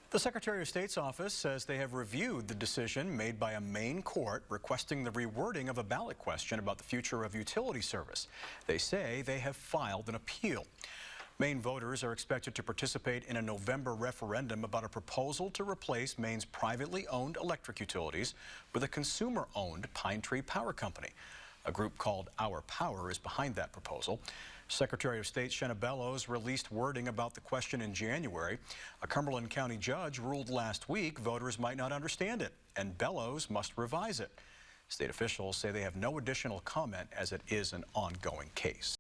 The Secretary of State's office says they have reviewed the decision made by a Maine court requesting the rewording of a ballot question about the future of utility service. They say they have filed an appeal. Maine voters are expected to participate in a November referendum about a proposal to replace Maine's privately owned electric utilities with a consumer-owned Pine Tree Power Company. A group called Our Power is behind that proposal. Secretary of State Shenna Bellows released wording about the question in January. A Cumberland County judge ruled last week voters might not understand it, and Bellows must revise it. State officials say they have no additional comment as it is an ongoing case.